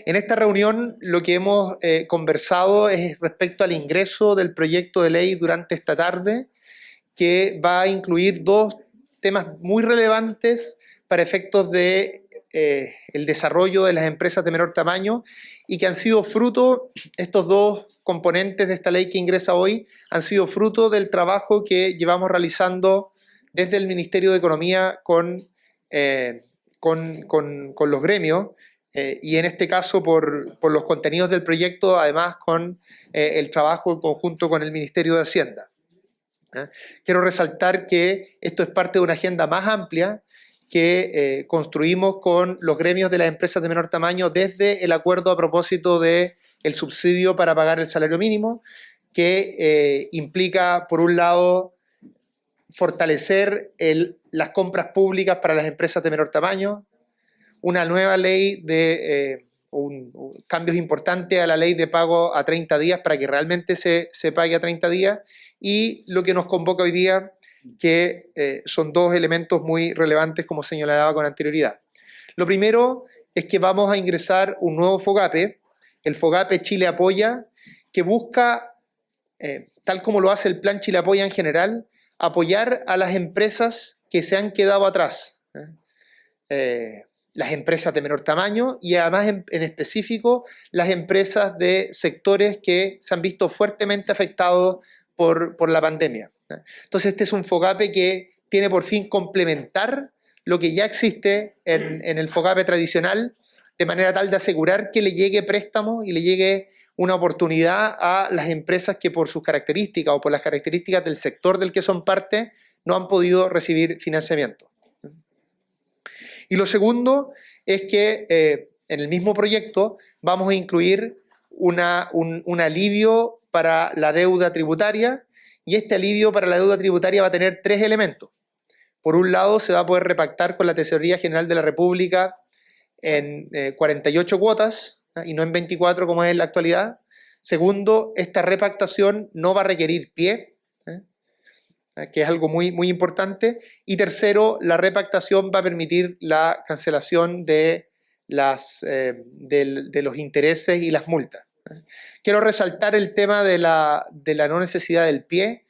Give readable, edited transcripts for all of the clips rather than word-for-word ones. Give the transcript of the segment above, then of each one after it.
En esta reunión lo que hemos conversado es respecto al ingreso del proyecto de ley durante esta tarde, que va a incluir dos temas muy relevantes para efectos de el desarrollo de las empresas de menor tamaño y que han sido fruto, estos dos componentes de esta ley que ingresa hoy, han sido fruto del trabajo que llevamos realizando desde el Ministerio de Economía con los gremios, y en este caso por los contenidos del proyecto, además con el trabajo en conjunto con el Ministerio de Hacienda. Quiero resaltar que esto es parte de una agenda más amplia que construimos con los gremios de las empresas de menor tamaño desde el acuerdo a propósito del subsidio para pagar el salario mínimo, que implica, por un lado, fortalecer las compras públicas para las empresas de menor tamaño, una nueva ley de cambios importantes a la ley de pago a 30 días para que realmente se pague a 30 días, y lo que nos convoca hoy día, que son dos elementos muy relevantes, como señalaba con anterioridad. Lo primero es que vamos a ingresar un nuevo FOGAPE, el FOGAPE Chile Apoya, que busca, tal como lo hace el Plan Chile Apoya en general, apoyar a las empresas que se han quedado atrás. Las empresas de menor tamaño y además en específico las empresas de sectores que se han visto fuertemente afectados por la pandemia. Entonces este es un FOGAPE que tiene por fin complementar lo que ya existe en el FOGAPE tradicional, de manera tal de asegurar que le llegue préstamo y le llegue una oportunidad a las empresas que por sus características o por las características del sector del que son parte no han podido recibir financiamiento. Y lo segundo es que en el mismo proyecto vamos a incluir un alivio para la deuda tributaria, y este alivio para la deuda tributaria va a tener tres elementos. Por un lado, se va a poder repactar con la Tesorería General de la República en 48 cuotas y no en 24 como es en la actualidad. Segundo, esta repactación no va a requerir pie, que es algo muy, muy importante. Y tercero, la repactación va a permitir la cancelación de los intereses y las multas. Quiero resaltar el tema de la no necesidad del pie.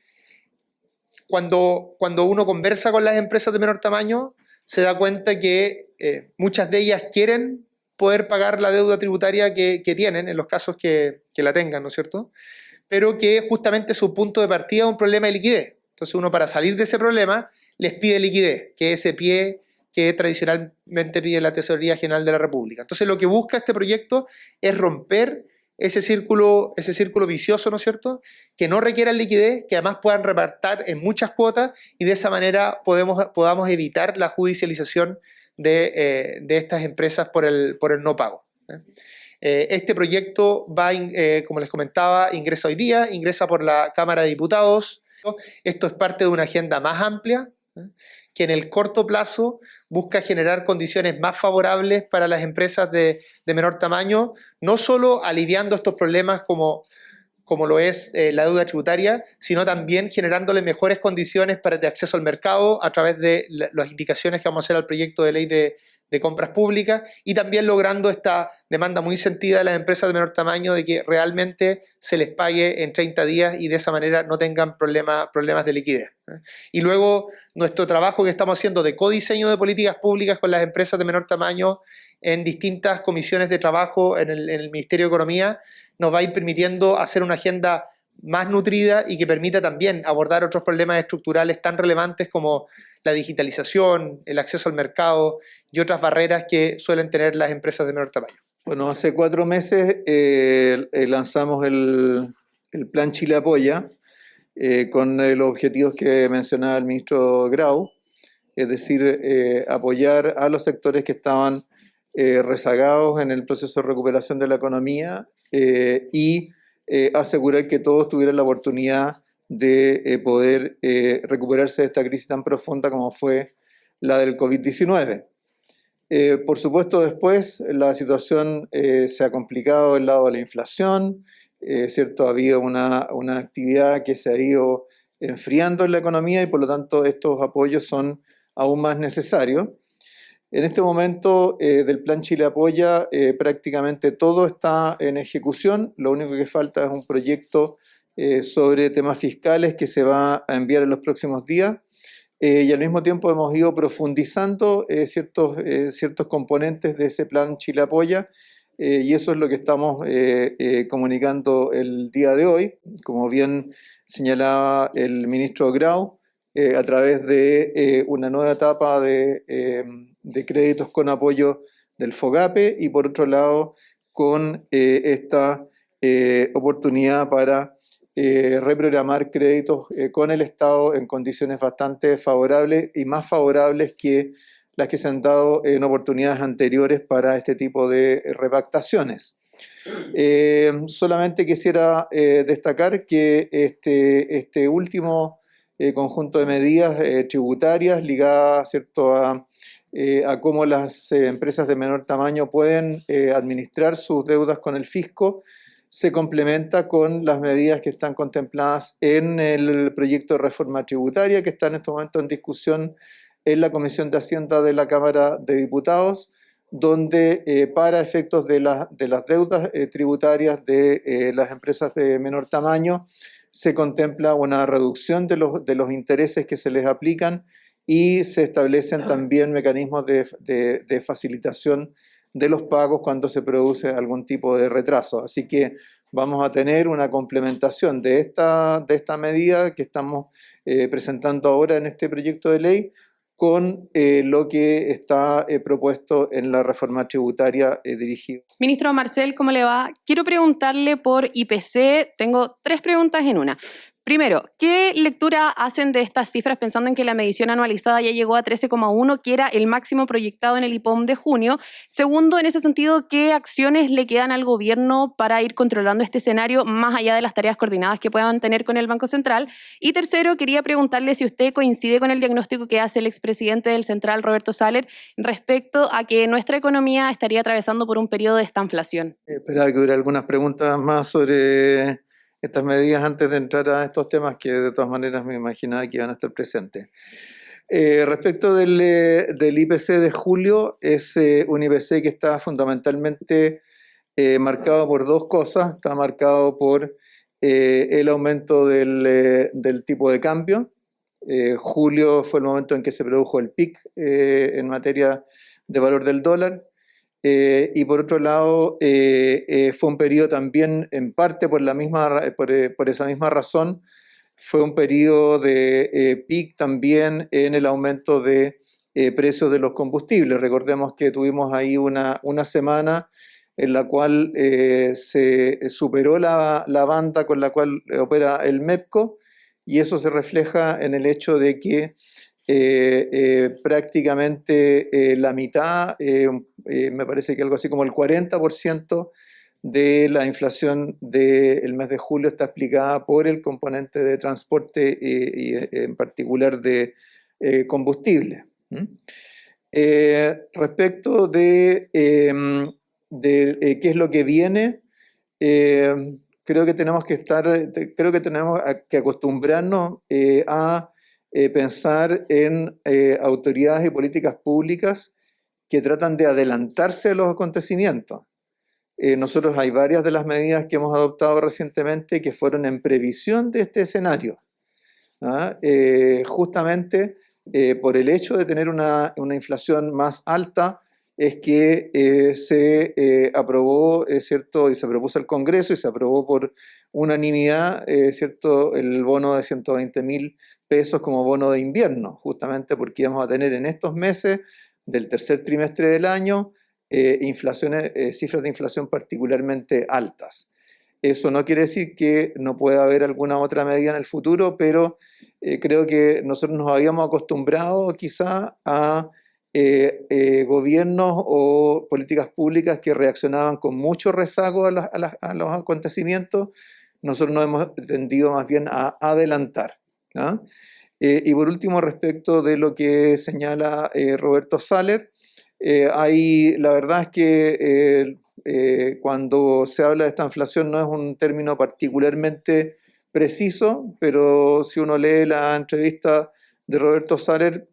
Cuando uno conversa con las empresas de menor tamaño, se da cuenta que muchas de ellas quieren poder pagar la deuda tributaria que tienen, en los casos que la tengan, ¿no es cierto? Pero que justamente su punto de partida es un problema de liquidez. Entonces uno, para salir de ese problema, les pide liquidez, que es ese pie que tradicionalmente pide la Tesorería General de la República. Entonces lo que busca este proyecto es romper ese círculo vicioso, ¿no es cierto?, que no requieran liquidez, que además puedan repartir en muchas cuotas, y de esa manera podamos evitar la judicialización de estas empresas por el no pago. Este proyecto va, como les comentaba, ingresa hoy día, ingresa por la Cámara de Diputados. Esto es parte de una agenda más amplia, que en el corto plazo busca generar condiciones más favorables para las empresas de menor tamaño, no solo aliviando estos problemas como lo es la deuda tributaria, sino también generándole mejores condiciones de acceso al mercado a través de las indicaciones que vamos a hacer al proyecto de ley de compras públicas, y también logrando esta demanda muy sentida de las empresas de menor tamaño de que realmente se les pague en 30 días y de esa manera no tengan problemas de liquidez. Y luego nuestro trabajo que estamos haciendo de codiseño de políticas públicas con las empresas de menor tamaño en distintas comisiones de trabajo en el Ministerio de Economía nos va a ir permitiendo hacer una agenda más nutrida y que permita también abordar otros problemas estructurales tan relevantes como la digitalización, el acceso al mercado y otras barreras que suelen tener las empresas de menor tamaño. Bueno, hace 4 meses lanzamos el Plan Chile Apoya con los objetivos que mencionaba el ministro Grau, es decir, apoyar a los sectores que estaban rezagados en el proceso de recuperación de la economía y asegurar que todos tuvieran la oportunidad de poder recuperarse de esta crisis tan profunda como fue la del COVID-19. Por supuesto, después la situación se ha complicado del lado de la inflación, ¿cierto? Ha habido una actividad que se ha ido enfriando en la economía y por lo tanto estos apoyos son aún más necesarios. En este momento del Plan Chile Apoya prácticamente todo está en ejecución. Lo único que falta es un proyecto sobre temas fiscales que se va a enviar en los próximos días. Y al mismo tiempo hemos ido profundizando ciertos componentes de ese Plan Chile Apoya. Y eso es lo que estamos comunicando el día de hoy, como bien señalaba el ministro Grau, a través de una nueva etapa de créditos con apoyo del FOGAPE y por otro lado con esta oportunidad para reprogramar créditos con el Estado en condiciones bastante favorables y más favorables que las que se han dado en oportunidades anteriores para este tipo de repactaciones. Solamente quisiera destacar que este último conjunto de medidas tributarias ligadas, ¿cierto?, a cómo las empresas de menor tamaño pueden administrar sus deudas con el fisco, se complementa con las medidas que están contempladas en el proyecto de reforma tributaria que está en este momento en discusión en la Comisión de Hacienda de la Cámara de Diputados, donde para efectos de las deudas tributarias de las empresas de menor tamaño se contempla una reducción de los intereses que se les aplican y se establecen también mecanismos de facilitación de los pagos cuando se produce algún tipo de retraso. Así que vamos a tener una complementación de esta medida que estamos presentando ahora en este proyecto de ley con lo que está propuesto en la reforma tributaria dirigida. Ministro Marcel, ¿cómo le va? Quiero preguntarle por IPC. Tengo 3 preguntas en una. Primero, ¿qué lectura hacen de estas cifras pensando en que la medición anualizada ya llegó a 13,1, que era el máximo proyectado en el IPOM de junio? Segundo, en ese sentido, ¿qué acciones le quedan al gobierno para ir controlando este escenario más allá de las tareas coordinadas que puedan tener con el Banco Central? Y tercero, quería preguntarle si usted coincide con el diagnóstico que hace el expresidente del Central, Roberto Saller, respecto a que nuestra economía estaría atravesando por un periodo de estanflación. Esperaba que hubiera algunas preguntas más sobre estas medidas antes de entrar a estos temas que de todas maneras me imaginaba que iban a estar presentes. Respecto del IPC de julio, es un IPC que está fundamentalmente marcado por 2 cosas. Está marcado por el aumento del tipo de cambio. Julio fue el momento en que se produjo el pic en materia de valor del dólar. Y por otro lado, fue un periodo también, en parte por esa misma razón, fue un periodo de pic también en el aumento de precios de los combustibles. Recordemos que tuvimos ahí una semana en la cual se superó la banda con la cual opera el MEPCO, y eso se refleja en el hecho de que prácticamente la mitad, me parece que algo así como el 40% de la inflación del mes de julio está explicada por el componente de transporte y en particular de combustible. Respecto de qué es lo que viene, creo que tenemos que acostumbrarnos a pensar en autoridades y políticas públicas que tratan de adelantarse a los acontecimientos. Nosotros hay varias de las medidas que hemos adoptado recientemente que fueron en previsión de este escenario, ¿ah? Justamente por el hecho de tener una inflación más alta es que se aprobó, ¿cierto? Y se propuso al Congreso y se aprobó por unanimidad, ¿cierto?, el bono de 120.000 pesos como bono de invierno, justamente porque íbamos a tener en estos meses del tercer trimestre del año cifras de inflación particularmente altas. Eso no quiere decir que no pueda haber alguna otra medida en el futuro, pero creo que nosotros nos habíamos acostumbrado quizá a gobiernos o políticas públicas que reaccionaban con mucho rezago a los acontecimientos. Nosotros nos hemos tendido más bien a adelantar, ¿ah? Y por último, respecto de lo que señala Roberto Saller, la verdad es que cuando se habla de esta inflación no es un término particularmente preciso, pero si uno lee la entrevista de Roberto Saller,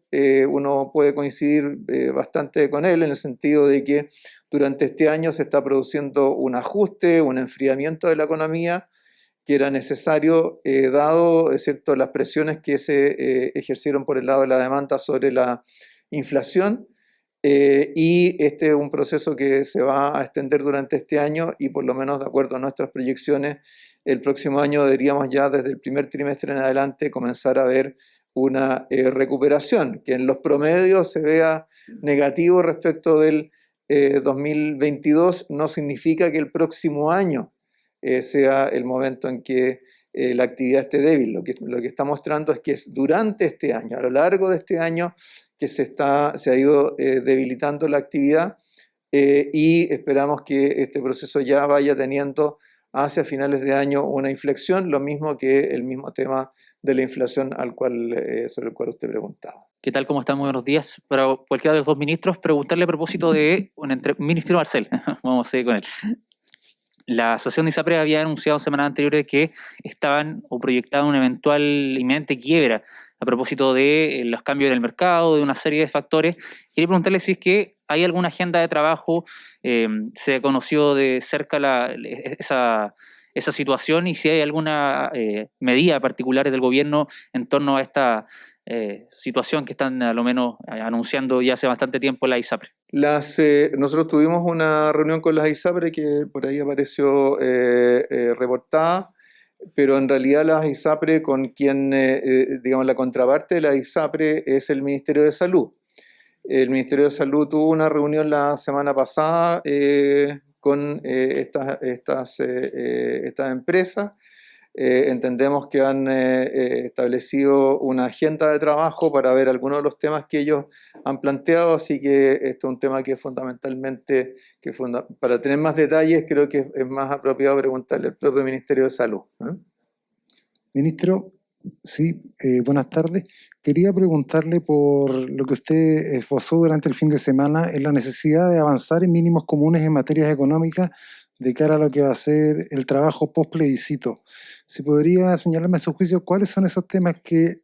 uno puede coincidir bastante con él en el sentido de que durante este año se está produciendo un ajuste, un enfriamiento de la economía que era necesario dado, es cierto, las presiones que se ejercieron por el lado de la demanda sobre la inflación. Y este es un proceso que se va a extender durante este año y por lo menos de acuerdo a nuestras proyecciones, el próximo año deberíamos ya desde el primer trimestre en adelante comenzar a ver una recuperación, que en los promedios se vea negativo respecto del 2022, no significa que el próximo año sea el momento en que la actividad esté débil. Lo que está mostrando es que es durante este año, a lo largo de este año, que se ha ido debilitando la actividad y esperamos que este proceso ya vaya teniendo hacia finales de año una inflexión, lo mismo que el mismo tema de la inflación sobre el cual usted preguntaba. ¿Qué tal? ¿Cómo están? Muy buenos días. Para cualquiera de los dos ministros, preguntarle a propósito de Ministerio Marcel. Vamos a seguir con él. La asociación de ISAPRE había anunciado semanas anteriores que estaban o proyectaban una eventual inminente quiebra a propósito de los cambios en el mercado, de una serie de factores. Quería preguntarle si es que hay alguna agenda de trabajo, se conoció de cerca esa situación y si hay alguna medida particular del gobierno en torno a esta situación que están a lo menos anunciando ya hace bastante tiempo la ISAPRE. Nosotros tuvimos una reunión con las ISAPRE que por ahí apareció reportada, pero en realidad las ISAPRE con quien, digamos, la contraparte de la ISAPRE es el Ministerio de Salud. El Ministerio de Salud tuvo una reunión la semana pasada con estas empresas. Entendemos que han establecido una agenda de trabajo para ver algunos de los temas que ellos han planteado, así que esto es un tema que fundamentalmente, para tener más detalles, creo que es más apropiado preguntarle al propio Ministerio de Salud. Ministro, sí, buenas tardes. Quería preguntarle por lo que usted esbozó durante el fin de semana en la necesidad de avanzar en mínimos comunes en materias económicas de cara a lo que va a ser el trabajo post-plebiscito. ¿Se podría señalarme a su juicio cuáles son esos temas que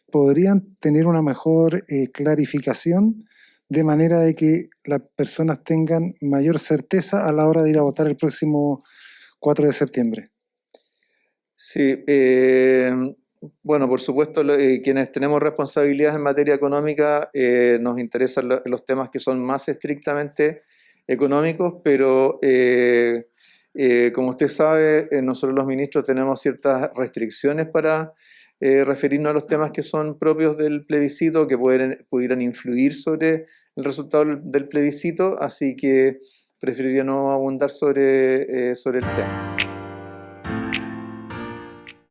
podrían tener una mejor clarificación de manera de que las personas tengan mayor certeza a la hora de ir a votar el próximo 4 de septiembre? Sí, bueno, por supuesto, quienes tenemos responsabilidades en materia económica nos interesan los temas que son más estrictamente económicos, pero como usted sabe, nosotros los ministros tenemos ciertas restricciones para referirnos a los temas que son propios del plebiscito, que pudieran influir sobre el resultado del plebiscito, así que preferiría no abundar sobre el tema.